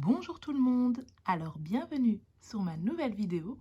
Bonjour tout le monde, alors bienvenue sur ma nouvelle vidéo.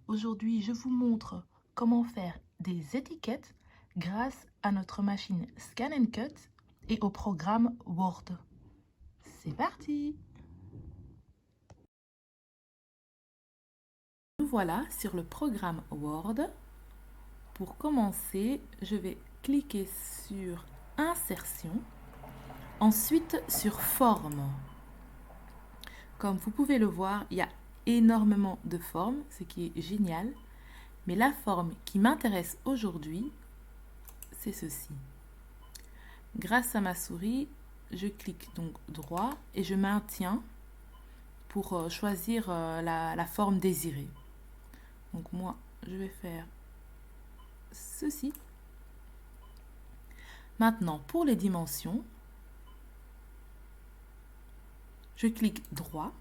Aujourd'hui je vous montre comment faire des étiquettes grâce à notre machine Scan & Cut et au programme Word. C'est parti! Nous voilà sur le programme Word. Pour commencer, je vais cliquer sur Insertion, ensuite sur Forme. Comme vous pouvez le voir, il y a énormément de formes, ce qui est génial. Mais la forme qui m'intéresse aujourd'hui, c'est ceci. Grâce à ma souris, je clique donc droit et je maintiens pour choisir la forme désirée. Donc moi, je vais faire ceci. Maintenant, pour les dimensions, je clique droit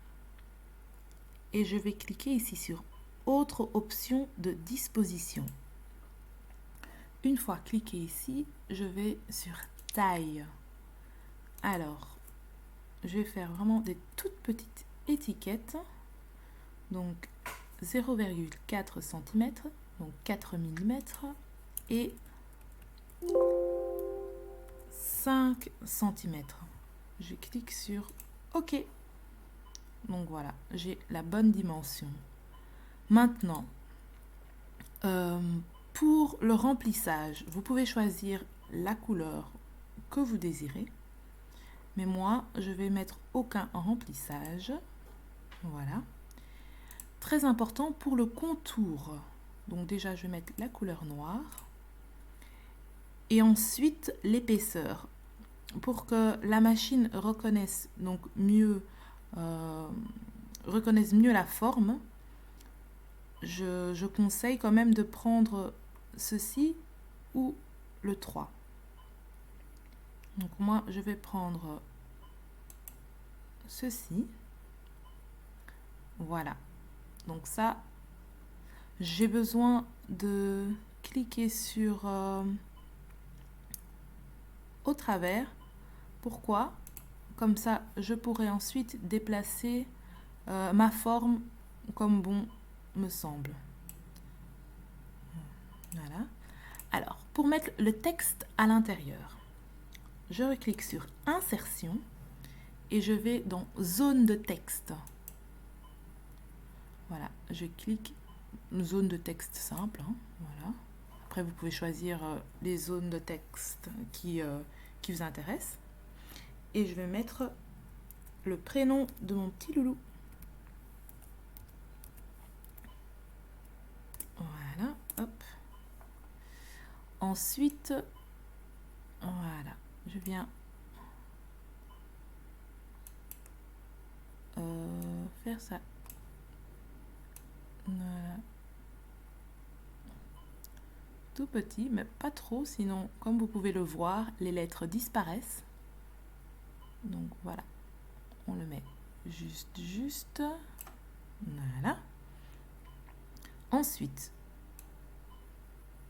et je vais cliquer ici sur Autre option de disposition. Une fois cliqué ici, je vais sur Taille. Alors, je vais faire vraiment des toutes petites étiquettes. Donc 0,4 cm, donc 4 mm et 5 cm. Je clique sur OK. Donc voilà, j'ai la bonne dimension. Maintenant, pour le remplissage, vous pouvez choisir la couleur que vous désirez. Mais moi, je vais mettre aucun remplissage. Voilà. Très important pour le contour. Donc déjà, je vais mettre la couleur noire. Et ensuite, l'épaisseur. Pour que la machine reconnaisse donc mieux, la forme, je conseille quand même de prendre ceci ou le 3. Donc moi, je vais prendre ceci. Voilà. Donc ça, j'ai besoin de cliquer sur au travers. Pourquoi? Comme ça, je pourrai ensuite déplacer ma forme comme bon me semble. Voilà. Alors, pour mettre le texte à l'intérieur, je reclique sur Insertion et je vais dans Zone de texte. Voilà, je clique zone de texte simple. Voilà. Après, vous pouvez choisir les zones de texte qui vous intéressent. Et je vais mettre le prénom de mon petit loulou. Voilà, hop. Ensuite, voilà, je viens faire ça. Voilà. Tout petit, mais pas trop, sinon, comme vous pouvez le voir, les lettres disparaissent. Donc voilà, on le met juste. Voilà. Ensuite,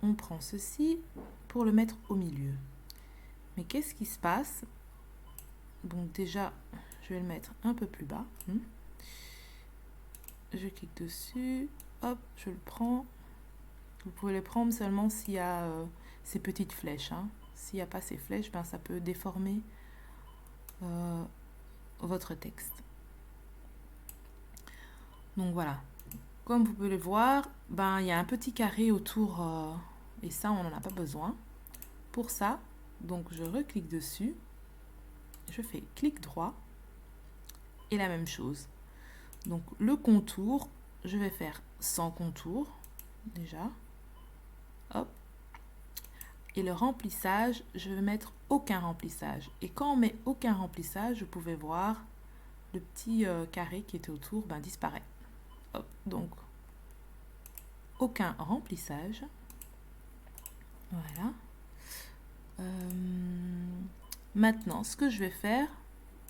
on prend ceci pour le mettre au milieu. Mais qu'est-ce qui se passe? Donc déjà, je vais le mettre un peu plus bas. Je clique dessus, hop, je le prends. Vous pouvez le prendre seulement s'il y a ces petites flèches. S'il n'y a pas ces flèches, ben, ça peut déformer votre texte. Donc voilà, comme vous pouvez le voir, ben, il y a un petit carré autour et ça, on n'en a pas besoin. Pour ça, donc je reclique dessus, je fais clic droit et la même chose. Donc le contour, je vais faire sans contour déjà. Hop. Et le remplissage, je vais mettre aucun remplissage. Et quand on met aucun remplissage, vous pouvez voir le petit carré qui était autour disparaît. Hop. Donc aucun remplissage. Voilà. Maintenant, ce que je vais faire...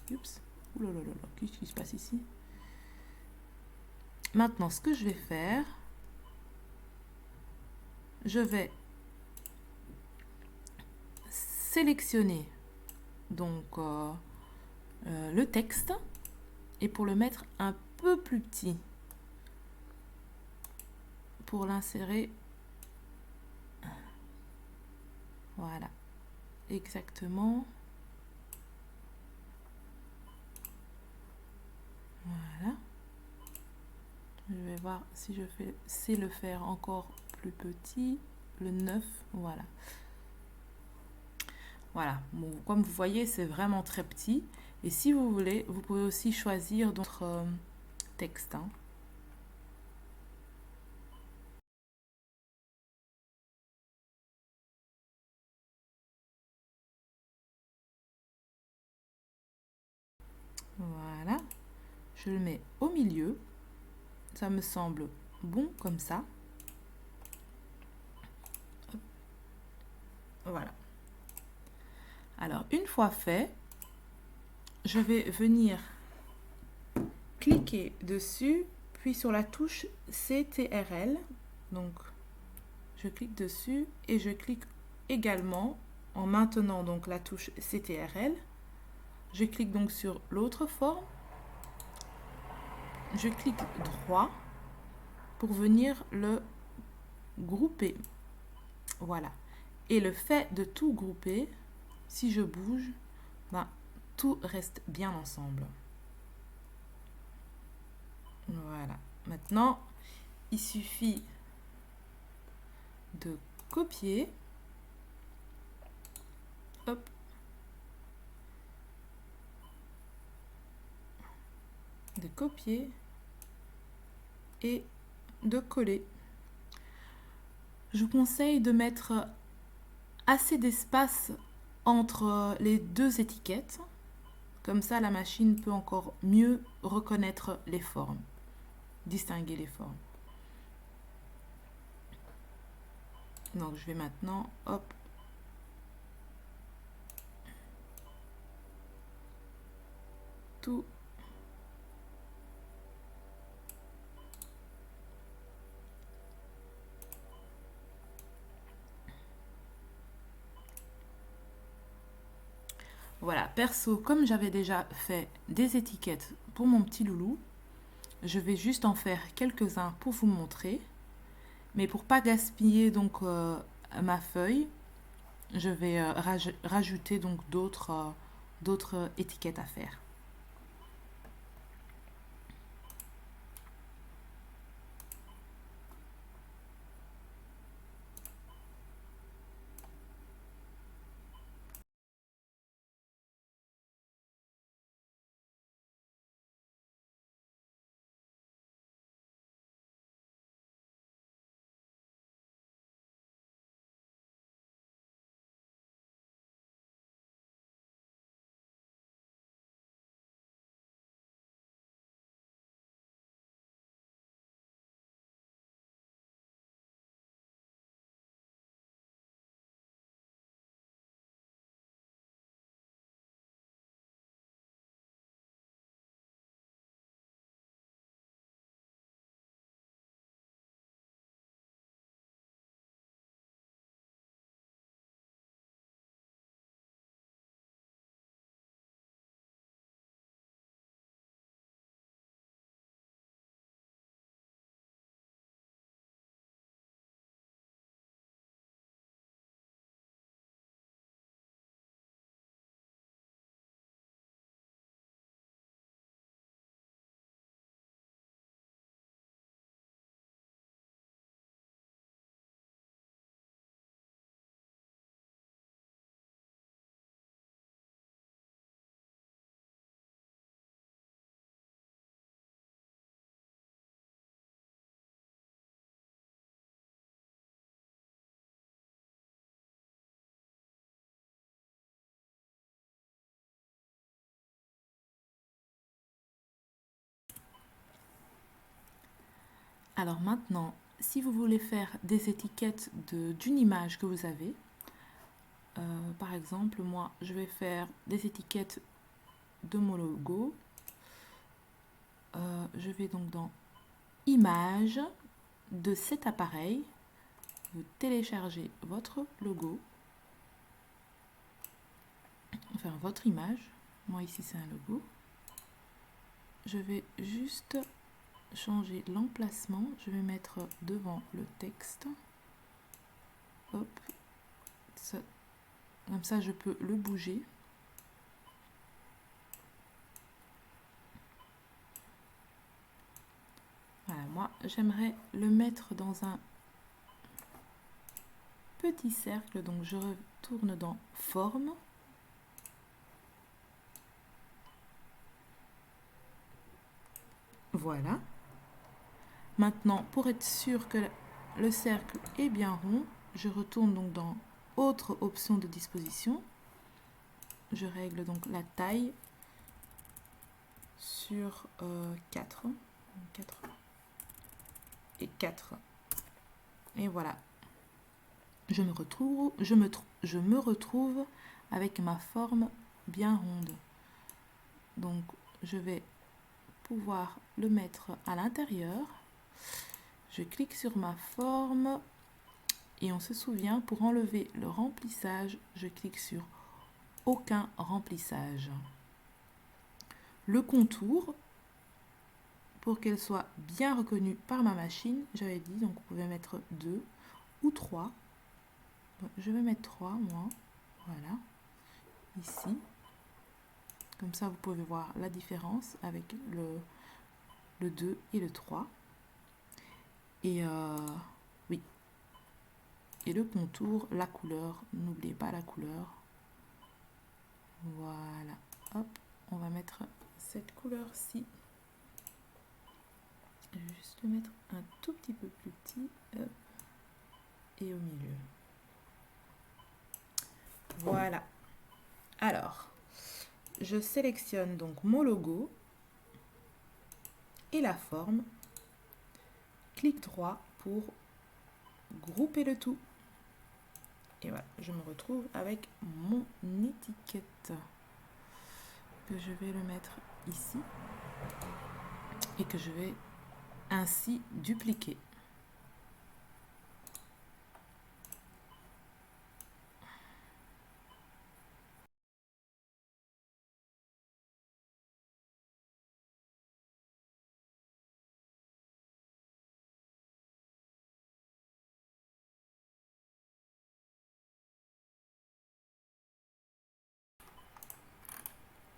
Oups. Oulalalala, qu'est-ce qui se passe ici? Maintenant, ce que je vais faire... Je vais sélectionner donc le texte et pour le mettre un peu plus petit, pour l'insérer, voilà, exactement, voilà. Je vais voir si je sais le faire encore plus petit, le 9, voilà. Voilà, bon, comme vous voyez, c'est vraiment très petit. Et si vous voulez, vous pouvez aussi choisir d'autres textes, hein. Voilà, je le mets au milieu. Ça me semble bon comme ça. Voilà. Alors, une fois fait, je vais venir cliquer dessus, puis sur la touche CTRL. Donc, je clique dessus et je clique également en maintenant donc la touche CTRL. Je clique donc sur l'autre forme. Je clique droit pour venir le grouper. Voilà. Et le fait de tout grouper, si je bouge, ben, tout reste bien ensemble. Voilà. Maintenant, il suffit de copier. Hop. De copier et de coller. Je vous conseille de mettre assez d'espace entre les deux étiquettes. Comme ça, la machine peut encore mieux reconnaître les formes, distinguer les formes. Donc, je vais maintenant, hop, tout. Voilà, perso, comme j'avais déjà fait des étiquettes pour mon petit loulou, je vais juste en faire quelques-uns pour vous montrer. Mais pour pas gaspiller donc ma feuille, je vais rajouter donc d'autres étiquettes à faire. Alors maintenant, si vous voulez faire des étiquettes d'une image que vous avez, par exemple, moi, je vais faire des étiquettes de mon logo. Je vais donc dans Images de cet appareil. Vous téléchargez votre logo, enfin votre image. Moi ici c'est un logo. je vais juste changer l'emplacement. Je vais mettre devant le texte. Hop, ça, comme ça je peux le bouger. Voilà, moi j'aimerais le mettre dans un petit cercle, donc je retourne dans forme. Voilà. Maintenant, pour être sûr que le cercle est bien rond, je retourne donc dans autre option de disposition. Je règle donc la taille sur 4. 4 et 4. Et voilà. Je me retrouve avec ma forme bien ronde. Donc, je vais pouvoir le mettre à l'intérieur. Je clique sur ma forme et on se souvient, pour enlever le remplissage, je clique sur aucun remplissage. Le contour, pour qu'elle soit bien reconnue par ma machine, j'avais dit, donc vous pouvez mettre 2 ou 3. Je vais mettre 3 moi, voilà, ici. Comme ça vous pouvez voir la différence avec le 2 et le 3. Et oui. Et le contour, la couleur, n'oubliez pas la couleur. Voilà, hop, on va mettre cette couleur-ci. Je vais juste le mettre un tout petit peu plus petit, hop, et au milieu. Voilà. Alors, je sélectionne donc mon logo et la forme. Clic droit pour grouper le tout. Et voilà, je me retrouve avec mon étiquette que je vais le mettre ici et que je vais ainsi dupliquer.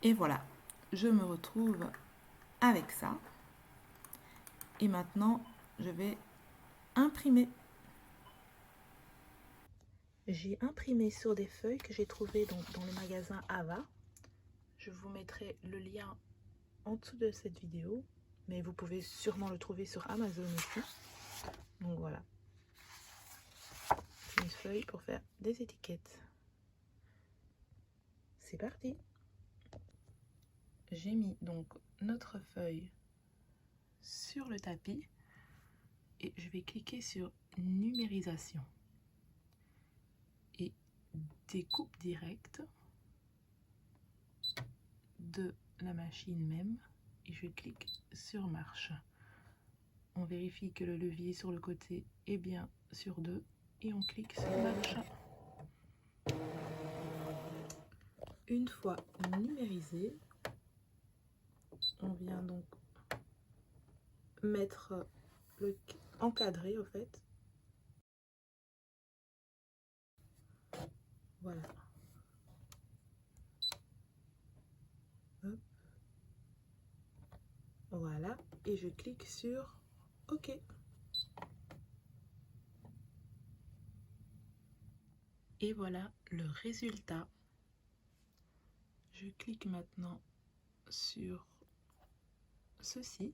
Et voilà, je me retrouve avec ça. Et maintenant, je vais imprimer. J'ai imprimé sur des feuilles que j'ai trouvées dans le magasin Ava. Je vous mettrai le lien en dessous de cette vidéo, mais vous pouvez sûrement le trouver sur Amazon aussi. Donc voilà, c'est une feuille pour faire des étiquettes. C'est parti. J'ai mis donc notre feuille sur le tapis et je vais cliquer sur numérisation et découpe directe de la machine même et je clique sur marche. On vérifie que le levier sur le côté est bien sur 2 et on clique sur marche. Une fois numérisé, on vient donc mettre le encadré au fait. Voilà. Hop. Voilà. Et je clique sur OK. Et voilà le résultat. Je clique maintenant sur ceci.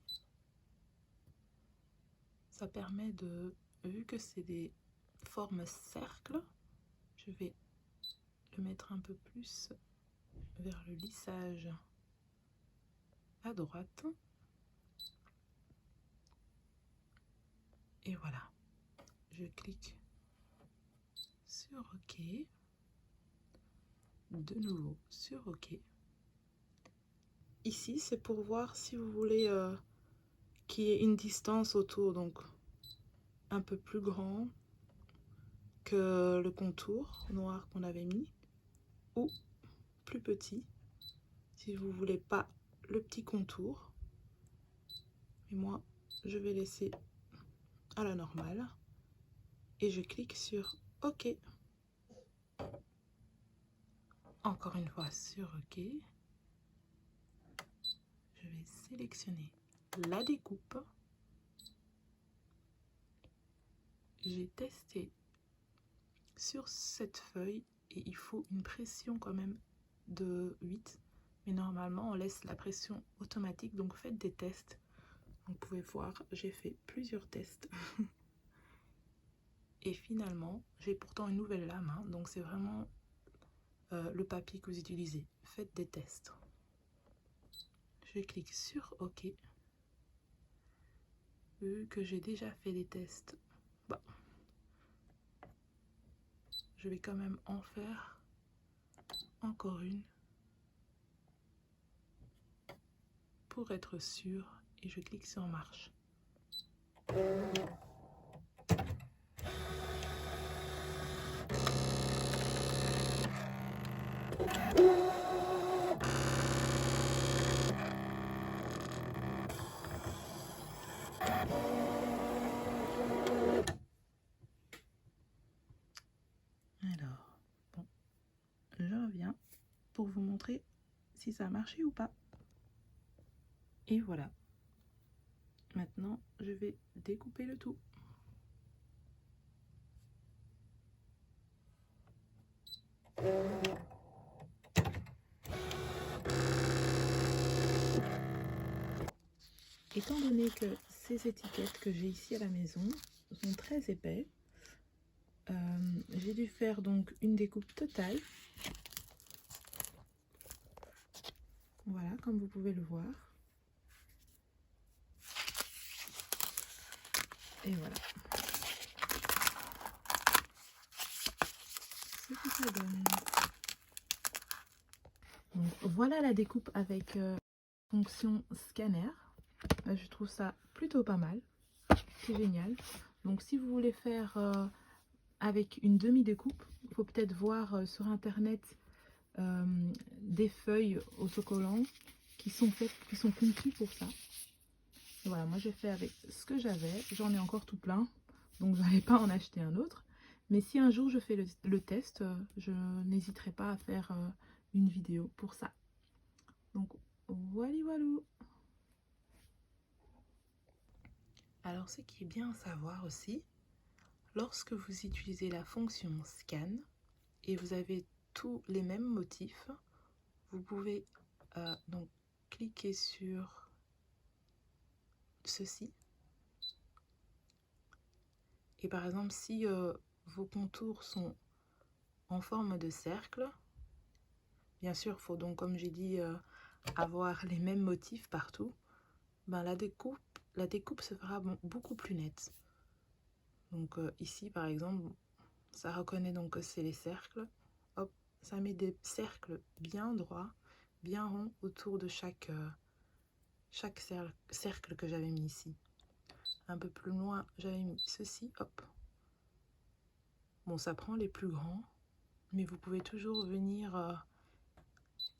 Ça permet de, vu que c'est des formes cercles, je vais le mettre un peu plus vers le lissage à droite. Et voilà. Je clique sur OK. De nouveau sur OK. Ici, c'est pour voir si vous voulez qu'il y ait une distance autour, donc un peu plus grand que le contour noir qu'on avait mis, ou plus petit, si vous voulez pas le petit contour. Et moi, je vais laisser à la normale. Et je clique sur OK. Encore une fois sur OK. Je vais sélectionner la découpe. J'ai testé sur cette feuille et il faut une pression quand même de 8. Mais normalement, on laisse la pression automatique, donc faites des tests. Vous pouvez voir, j'ai fait plusieurs tests. Et finalement, j'ai pourtant une nouvelle lame, hein, donc c'est vraiment le papier que vous utilisez. Faites des tests. Je clique sur OK. Vu que j'ai déjà fait des tests, je vais quand même en faire encore une pour être sûr et je clique sur marche. Alors, bon, je reviens pour vous montrer si ça a marché ou pas. Et voilà. Maintenant, je vais découper le tout. Étant donné que ces étiquettes que j'ai ici à la maison sont très épais, j'ai dû faire donc une découpe totale. Voilà, comme vous pouvez le voir. Et voilà. Ce que ça donne. Donc, voilà la découpe avec fonction scanner. Je trouve ça plutôt pas mal. C'est génial. Donc si vous voulez faire avec une demi-découpe, il faut peut-être voir sur internet des feuilles autocollants qui sont faites, qui sont conçues pour ça. Et voilà, moi j'ai fait avec ce que j'avais. J'en ai encore tout plein, donc je n'allais pas en acheter un autre. Mais si un jour je fais le test, je n'hésiterai pas à faire une vidéo pour ça. Donc voilà, voilà. Alors ce qui est bien à savoir aussi, lorsque vous utilisez la fonction scan et vous avez tous les mêmes motifs, vous pouvez donc cliquer sur ceci. Et par exemple, si vos contours sont en forme de cercle, bien sûr, il faut donc, comme j'ai dit, avoir les mêmes motifs partout. Ben, la découpe se fera beaucoup plus nette. Donc ici, par exemple, ça reconnaît donc que c'est les cercles. Hop, ça met des cercles bien droits, bien ronds autour de chaque cercle que j'avais mis ici. Un peu plus loin, j'avais mis ceci, hop. Bon, ça prend les plus grands, mais vous pouvez toujours venir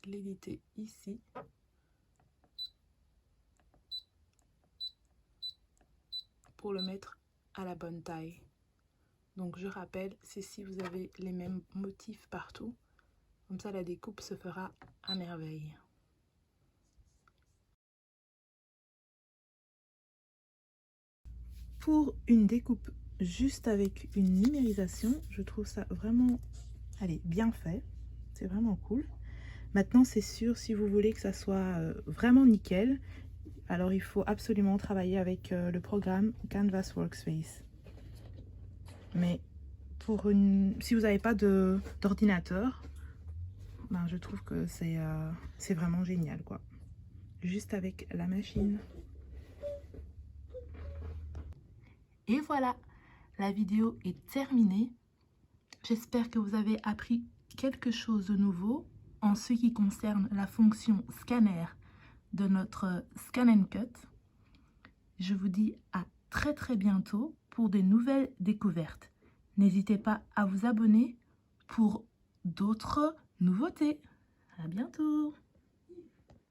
l'éditer ici. Pour le mettre à la bonne taille. Donc je rappelle, c'est si vous avez les mêmes motifs partout, comme ça la découpe se fera à merveille. Pour une découpe juste avec une numérisation, je trouve ça vraiment, allez, bien fait. C'est vraiment cool. Maintenant, c'est sûr, si vous voulez que ça soit vraiment nickel, alors il faut absolument travailler avec le programme Canvas Workspace. Mais si vous n'avez pas d'ordinateur, ben, je trouve que c'est vraiment génial, quoi. Juste avec la machine. Et voilà, la vidéo est terminée. J'espère que vous avez appris quelque chose de nouveau en ce qui concerne la fonction scanner de notre Scan & Cut. Je vous dis à très bientôt pour de nouvelles découvertes. N'hésitez pas à vous abonner pour d'autres nouveautés. À bientôt!